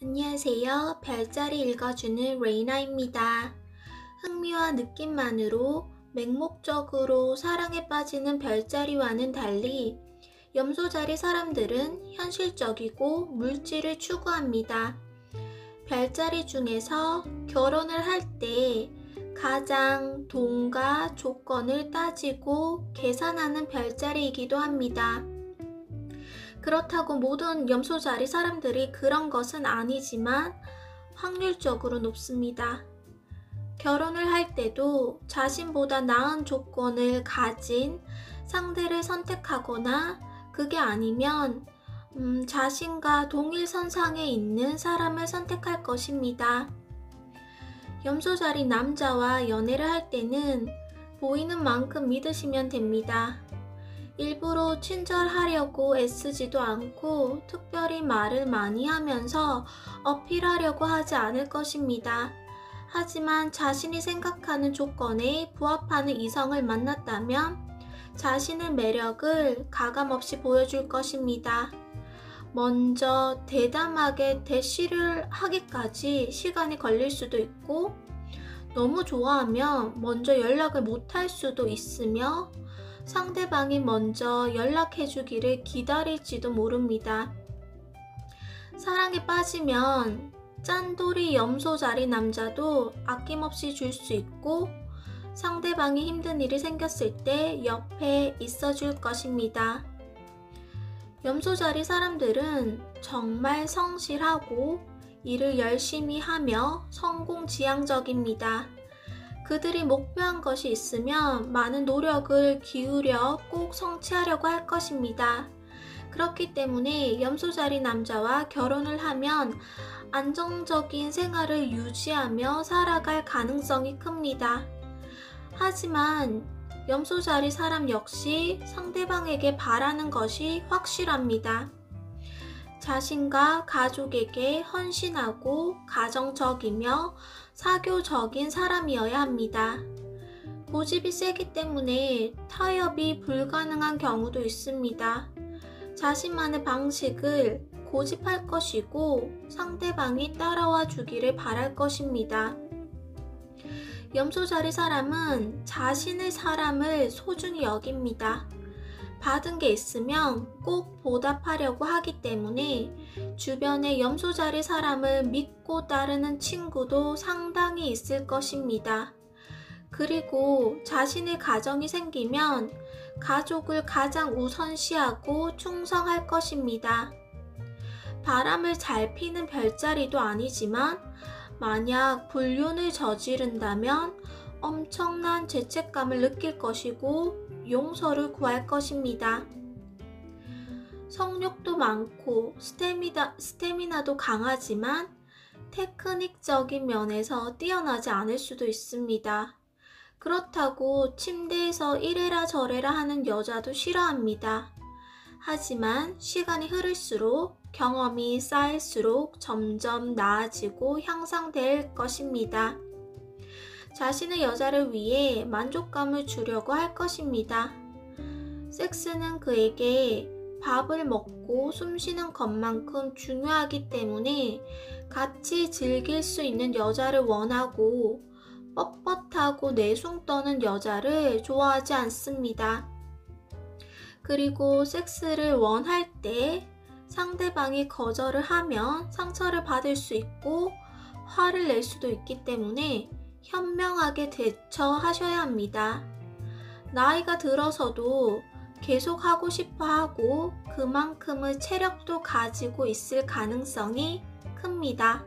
안녕하세요. 별자리 읽어주는 레이나입니다. 흥미와 느낌만으로 맹목적으로 사랑에 빠지는 별자리와는 달리 염소자리 사람들은 현실적이고 물질을 추구합니다. 별자리 중에서 결혼을 할 때 가장 돈과 조건을 따지고 계산하는 별자리이기도 합니다. 그렇다고 모든 염소자리 사람들이 그런 것은 아니지만 확률적으로 높습니다. 결혼을 할 때도 자신보다 나은 조건을 가진 상대를 선택하거나 그게 아니면 자신과 동일 선상에 있는 사람을 선택할 것입니다. 염소자리 남자와 연애를 할 때는 보이는 만큼 믿으시면 됩니다. 일부러 친절하려고 애쓰지도 않고 특별히 말을 많이 하면서 어필하려고 하지 않을 것입니다. 하지만 자신이 생각하는 조건에 부합하는 이성을 만났다면 자신의 매력을 가감없이 보여줄 것입니다. 먼저 대담하게 대시를 하기까지 시간이 걸릴 수도 있고 너무 좋아하면 먼저 연락을 못할 수도 있으며 상대방이 먼저 연락해주기를 기다릴지도 모릅니다. 사랑에 빠지면 짠돌이 염소자리 남자도 아낌없이 줄 수 있고 상대방이 힘든 일이 생겼을 때 옆에 있어줄 것입니다. 염소자리 사람들은 정말 성실하고 일을 열심히 하며 성공지향적입니다. 그들이 목표한 것이 있으면 많은 노력을 기울여 꼭 성취하려고 할 것입니다. 그렇기 때문에 염소자리 남자와 결혼을 하면 안정적인 생활을 유지하며 살아갈 가능성이 큽니다. 하지만 염소자리 사람 역시 상대방에게 바라는 것이 확실합니다. 자신과 가족에게 헌신하고 가정적이며 사교적인 사람이어야 합니다. 고집이 세기 때문에 타협이 불가능한 경우도 있습니다. 자신만의 방식을 고집할 것이고 상대방이 따라와 주기를 바랄 것입니다. 염소자리 사람은 자신의 사람을 소중히 여깁니다. 받은 게 있으면 꼭 보답하려고 하기 때문에 주변에 염소자리 사람을 믿고 따르는 친구도 상당히 있을 것입니다. 그리고 자신의 가정이 생기면 가족을 가장 우선시하고 충성할 것입니다. 바람을 잘 피는 별자리도 아니지만 만약 불륜을 저지른다면 엄청난 죄책감을 느낄 것이고 용서를 구할 것입니다. 성욕도 많고 스태미나도 강하지만 테크닉적인 면에서 뛰어나지 않을 수도 있습니다. 그렇다고 침대에서 이래라 저래라 하는 여자도 싫어합니다. 하지만 시간이 흐를수록 경험이 쌓일수록 점점 나아지고 향상될 것입니다. 자신의 여자를 위해 만족감을 주려고 할 것입니다. 섹스는 그에게 밥을 먹고 숨쉬는 것만큼 중요하기 때문에 같이 즐길 수 있는 여자를 원하고 뻣뻣하고 내숭 떠는 여자를 좋아하지 않습니다. 그리고 섹스를 원할 때 상대방이 거절을 하면 상처를 받을 수 있고 화를 낼 수도 있기 때문에 현명하게 대처하셔야 합니다. 나이가 들어서도 계속 하고 싶어 하고 그만큼의 체력도 가지고 있을 가능성이 큽니다.